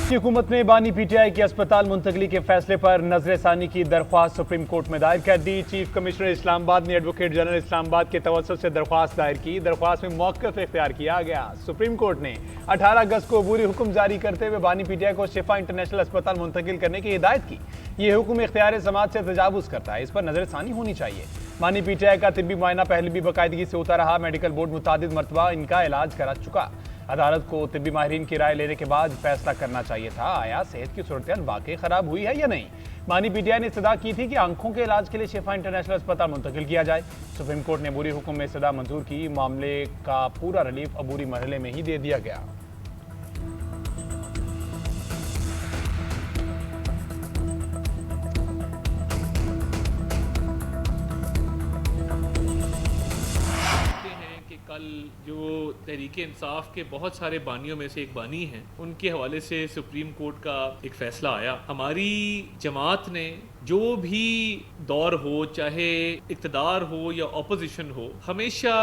की हुकूमत ने बानी पीटीआई की अस्पताल मुंतकली के फैसले पर नजरसानी की दरख्वास्त सुप्रीम कोर्ट में दायर कर दी। चीफ कमिश्नर इस्लामाबाद ने एडवोकेट जनरल इस्लामाबाद के तवज्जुह से दरख्वास्त दायर की। दरख्वास्त में मौक़िफ़ इख्तियार किया गया। सुप्रीम कोर्ट ने 18 अगस्त को अबूरी हुक्म जारी करते हुए बानी पीटीआई को शिफा इंटरनेशनल अस्पताल मुंतकिल करने की हिदायत की। ये हुक्म इख्तियार समात से तजावुज़ करता है, इस पर नजरसानी होनी चाहिए। बानी पीटीआई का तिब्बी मुआयना पहले भी बाकायदगी से होता रहा। मेडिकल बोर्ड मुतादिद मरतबा इनका इलाज करा चुका। अदालत को तिब्बी माहिरीन की राय लेने के बाद फैसला करना चाहिए था, आया सेहत की सूरत वाकई खराब हुई है या नहीं। बानी पीटीआई ने इस्तदा की थी कि आंखों के इलाज के लिए शिफा इंटरनेशनल अस्पताल मुंतकिल किया जाए। सुप्रीम कोर्ट ने अबूरी हुक्म में इस्तदा मंजूर की। मामले का पूरा रिलीफ अबूरी मरहले में ही दे दिया गया। कल जो तहरीक इंसाफ के बहुत सारे बानियों में से एक बानी हैं, उनके हवाले से सुप्रीम कोर्ट का एक फ़ैसला आया। हमारी जमात ने जो भी दौर हो, चाहे इक़्तिदार हो या अपोजिशन हो, हमेशा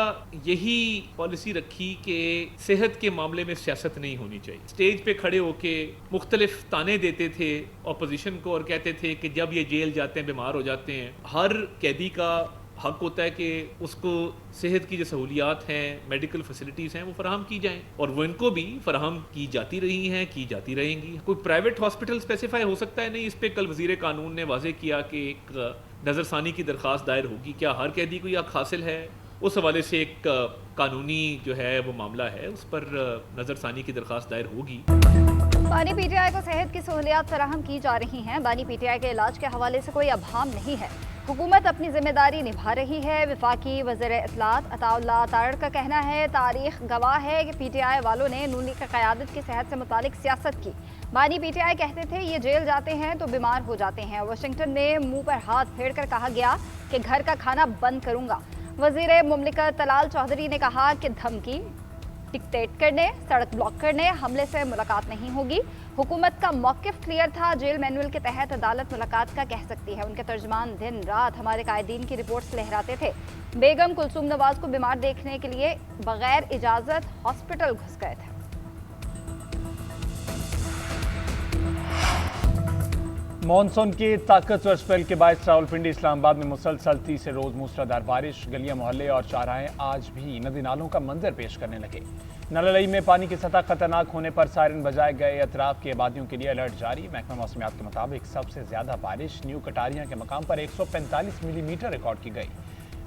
यही पॉलिसी रखी कि सेहत के मामले में सियासत नहीं होनी चाहिए। स्टेज पे खड़े होके मुख्तलिफ ताने देते थे अपोजिशन को और कहते थे कि जब ये जेल जाते हैं, बीमार हो जाते हैं, हर कैदी का हक होता है कि उसको सेहत की जो सहूलियात हैं, मेडिकल फैसिलिटीज़ हैं, वो फराहम की जाएँ, और वो इनको भी फराहम की जाती रही हैं, की जाती रहेंगी। कोई प्राइवेट हॉस्पिटल स्पेसिफाई हो सकता है नहीं, इस पर कल वज़ीर कानून ने वाज़े किया कि एक नज़रसानी की दरख्वास्त दायर होगी। क्या हर कैदी को यह हासिल है? उस हवाले से एक कानूनी जो है वो मामला है, उस पर नज़रसानी की दरख्वास्त दायर होगी। बानी पीटीआई को सेहत की सहूलियात फराहम की जा रही हैं। बानी पीटीआई के इलाज के हवाले से कोई अभाम नहीं है। हुकूमत अपनी जिम्मेदारी निभा रही है। वफाकी वज़ीर इत्तलात अताउल्लाह तारड़ का कहना है, तारीख गवाह है कि पीटीआई वालों ने नून लीग की क़यादत की सेहत से मुतालिक सियासत की। बानी पीटीआई कहते थे ये जेल जाते हैं तो बीमार हो जाते हैं। वाशिंगटन में मुंह पर हाथ फेर कर कहा गया कि घर का खाना बंद करूंगा। वज़ीर मुमलिकत तलाल चौधरी ने कहा कि धमकी, डिक्टेट करने, सड़क ब्लॉक करने, हमले से मुलाकात नहीं होगी। हुकूमत का मौक़िफ़ क्लियर था। जेल मैनुअल के तहत अदालत मुलाकात का कह सकती है। उनके तर्जमान दिन रात हमारे कायदीन की रिपोर्ट्स लहराते थे। बेगम कुलसूम नवाज को बीमार देखने के लिए बगैर इजाज़त हॉस्पिटल घुस गए थे। मॉनसून की ताकतवर स्पेल के बायस रावलपिंडी इस्लामाबाद में मुसलसल तीसरे रोज मूसलाधार बारिश। गलियां, मोहल्ले और चौराहे आज भी नदी नालों का मंजर पेश करने लगे। नललई में पानी की सतह खतरनाक होने पर सायरन बजाए गए। अतराफ की आबादियों के लिए अलर्ट जारी। महकमा मौसमियात के मुताबिक सबसे ज्यादा बारिश न्यू कटारियां के मकाम पर 145 मिलीमीटर रिकॉर्ड की गई।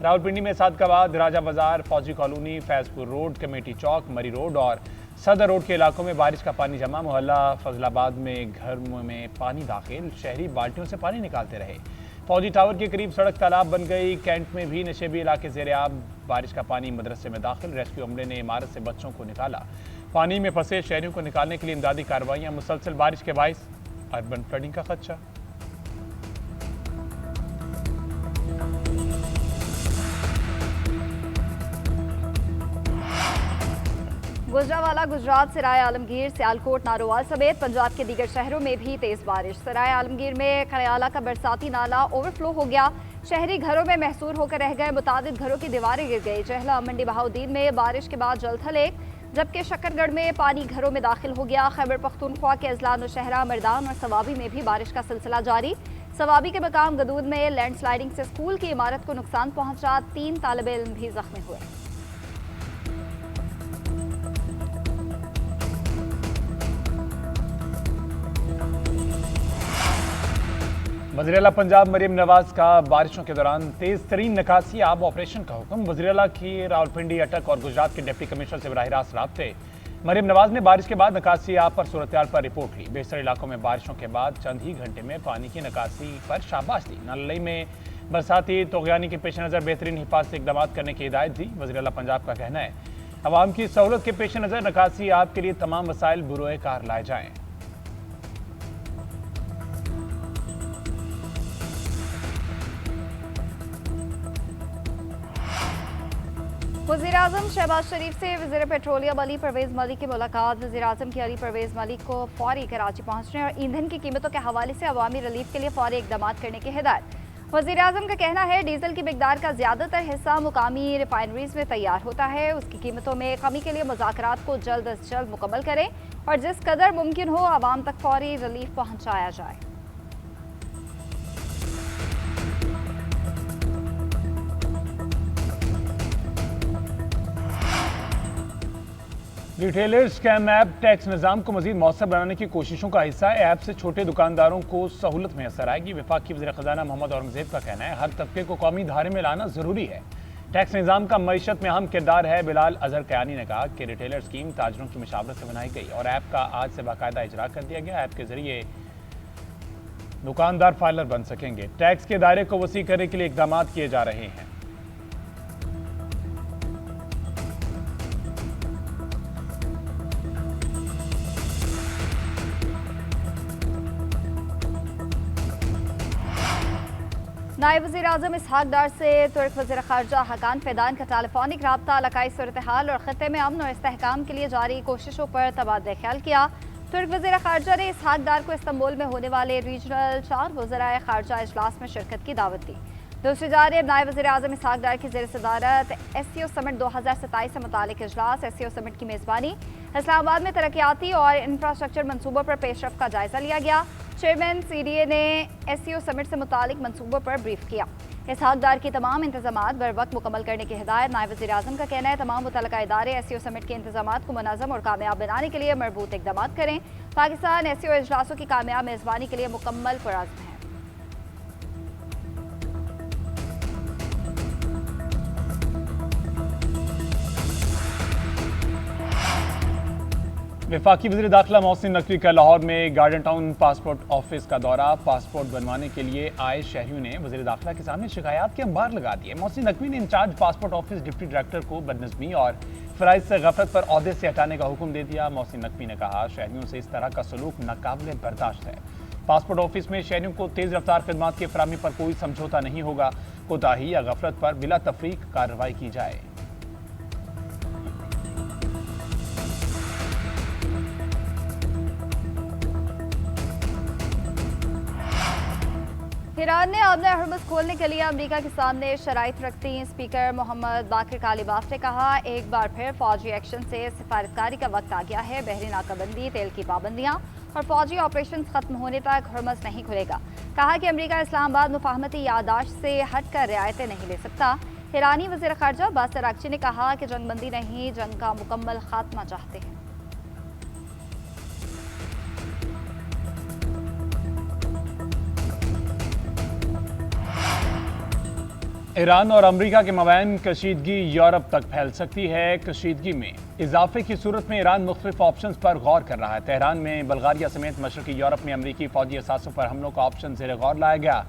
रावलपिंडी में सादकाबाद, राजा बाजार, फौजी कॉलोनी, फैजपुर रोड, कमेटी चौक, मरी रोड और सदर रोड के इलाकों में बारिश का पानी जमा। मोहल्ला फजलाबाद में घरों में पानी दाखिल। शहरी बाल्टियों से पानी निकालते रहे। फौजी टावर के करीब सड़क तालाब बन गई। कैंट में भी नशेबी इलाके ज़ेरे आब। बारिश का पानी मदरसे में दाखिल। रेस्क्यू अमले ने इमारत से बच्चों को निकाला। पानी में फंसे शहरियों को निकालने के लिए इमदादी कार्रवाइयाँ। मुसलसल बारिश के बायस अर्बन फ्लडिंग का खदशा। गुजरावाला, गुजरात, सराय आलमगीर, सियालकोट, नारोवाल समेत पंजाब के दीगर शहरों में भी तेज बारिश। सराय आलमगीर में खड़ियाला का बरसाती नाला ओवरफ्लो हो गया। शहरी घरों में महसूर होकर रह गए। मुतादिद घरों की दीवारें गिर गई। चहला मंडी बहाउद्दीन में बारिश के बाद जलथल एक, जबकि शकरगढ़ में पानी घरों में दाखिल हो गया। खैबर पख्तूनख्वा के अजला नौशहरा, मरदान और सवाबी में भी बारिश का सिलसिला जारी। सवाबी के मकाम गदूद में लैंडस्लाइडिंग से स्कूल की इमारत को नुकसान पहुंचा। 3 तालिब इल्म भी जख्मी हुए। वज़ीर-ए-आला पंजाब मरीम नवाज का बारिशों के दौरान तेज तरीन निकासी आब ऑपरेशन का हुक्म। वज़ीर-ए-आला की रावलपिंडी, अटक और गुजरात के डिप्टी कमिश्नर से बराह रास्त राब्ते। मरीम नवाज ने बारिश के बाद निकासी आब पर सूरत-ए-हाल पर रिपोर्ट ली। बेशतर इलाकों में बारिशों के बाद चंद ही घंटे में पानी की निकासी पर शाबाश दी। नलई में बरसाती तोग़यानी के पेश नज़र बेहतरीन हिफाजती इक़दाम करने की हिदायत दी। वज़ीर-ए-आला पंजाब का कहना है, अवाम की सहूलत के पेश नज़र निकासी आब के लिए तमाम वसाइल बुरोए कार लाए जाएँ। वज़ीर-ए-आज़म शहबाज शरीफ से वज़ीर पेट्रोलियम अली परवेज़ मलिक की मुलाकात। वज़ीर-ए-आज़म की अली परवेज़ मलिक को फौरी कराची पहुंचने और ईंधन की कीमतों के हवाले से अवामी रिलीफ के लिए फौरी इक़दाम करने की हिदायत। वज़ीर-ए-आज़म का कहना है, डीजल की मिकदार का ज़्यादातर हिस्सा मुकामी रिफाइनरीज में तैयार होता है। उसकी कीमतों में कमी के लिए मुज़ाकरात को जल्द अज जल्द मुकम्मल करें और जिस कदर मुमकिन हो आवाम तक फौरी रिलीफ पहुंचाया जाए। रिटेलर स्कैम ऐप टैक्स निज़ाम को मजीद मौसर बनाने की कोशिशों का हिस्सा है। ऐप से छोटे दुकानदारों को सहूलत में असर आएगी। वफाकी वज़ीर ख़ज़ाना मोहम्मद औरंगज़ेब का कहना है हर तबके को कौमी धारे में लाना ज़रूरी है। टैक्स निज़ाम का मईशत में अहम किरदार है। बिलाल अजहर कयानी ने कहा कि रिटेलर स्कीम ताजरों की मशावरत से बनाई गई और ऐप का आज से बाकायदा इजरा कर दिया गया। ऐप के जरिए दुकानदार फाइलर बन सकेंगे। टैक्स के दायरे को वसी करने के लिए इकदाम किए जा रहे हैं। नायब वज़ीर आज़म इसहाक डार से तुर्क वज़ीर ख़ारजा हकान फैदान का टेलीफोनिक रब्ता इलाकाई सूरत हाल और ख़त्ते में अमन और इस्तेहकाम के लिए जारी कोशिशों पर तबादला ख्याल किया। तुर्क वज़ीर ख़ारजा ने इसहाक डार को इस्तांबुल में होने वाले रीजनल 4 वज़राए ख़ारजा इजलास में शिरकत की दावत दी। दूसरी जानिब नायब वज़ीर आज़म इसहाक डार की ज़ेर सदारत SCO समिट 2027 से मुतालिक इजलास SCO समिट की मेज़बानी। इस्लामाबाद में तरक्याती और इंफ्रास्ट्रक्चर मनसूबों पर पेशरफ का जायजा लिया गया। चेयरमैन CDA ने SCO समिट से मुतालिक मनसूबों पर ब्रीफ किया। इसहाक डार की तमाम इंतजामात बर वक्त मुकम्मल करने की हिदायत। नायब वज़ीर आज़म का कहना है तमाम मुतल्लिका इदारे SCO समिट के इंतजामात को मुनज़्ज़म और कामयाब बनाने के लिए मरबूत इकदाम करें। पाकिस्तान SCO इजलासों की कामयाब मेज़बानी के लिए मुकम्मल पुरअज़्म है। वफाकी वज़ीर दाखिला मोहसिन नकवी का लाहौर में गार्डन टाउन पासपोर्ट ऑफिस का दौरा। पासपोर्ट बनवाने के लिए आए शहरियों ने वज़ीर दाखिला के सामने शिकायत के अंबार लगा दिए। मोहसिन नकवी ने incharge passport office deputy director को बदनज़मी और फ़राइज़ से गफलत पर ओहदे से हटाने का हुक्म दे दिया। मोहसिन नकवी ने कहा शहरियों से इस तरह का सलूक नाकाबिले बर्दाश्त है। पासपोर्ट ऑफिस में शहरियों को तेज़ रफ्तार खदमात की फराहमी पर कोई समझौता नहीं होगा। कोताही या गफलत पर बिला तफरीक कार्रवाई की जाए। ईरान ने आबना हरमुज़ खोलने के लिए अमेरिका के सामने शराइत रखती। स्पीकर मोहम्मद बाकिर कालीबाफ ने कहा एक बार फिर फौजी एक्शन से सिफारतकारी का वक्त आ गया है। बहरी नाकाबंदी, तेल की पाबंदियां और फौजी ऑपरेशन खत्म होने तक हरमुज़ नहीं खुलेगा। कहा कि अमेरिका इस्लामाबाद मुफाहमती यादाश्त से हटकर रियायतें नहीं ले सकता। ईरानी वज़ीर ख़ारजा अब्बास अराग़ची ने कहा कि जंगबंदी नहीं, जंग का मुकम्मल खात्मा चाहते हैं। ईरान और अमेरिका के मबैन कशीदगी यूरोप तक फैल सकती है। कशीदगी में इजाफे की सूरत में ईरान मुख्तलिफ ऑप्शन पर गौर कर रहा है। तेहरान में बल्गारिया समेत मशरकी यूरोप में अमरीकी फौजी असासों पर हमलों का ऑप्शन ज़ेर गौर लाया गया।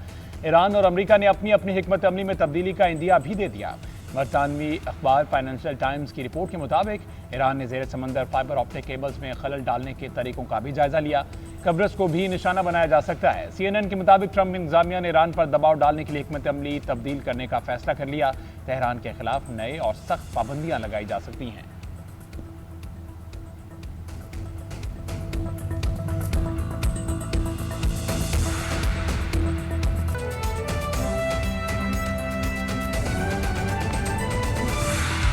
ईरान और अमरीका ने अपनी अपनी हिकमत अमली में तब्दीली का इंदिया भी दे दिया। बरतानवी अखबार फाइनेंशियल टाइम्स की रिपोर्ट के मुताबिक ईरान ने ज़ेर समंदर फाइबर ऑप्टिक केबल्स में खलल डालने के तरीकों का भी जायजा लिया। कब्रस को भी निशाना बनाया जा सकता है। CNN के मुताबिक ट्रंप इंतजामिया ने ईरान पर दबाव डालने के लिए हिकमत अमली तब्दील करने का फैसला कर लिया। तेहरान के खिलाफ नए और सख्त पाबंदियां लगाई जा सकती हैं।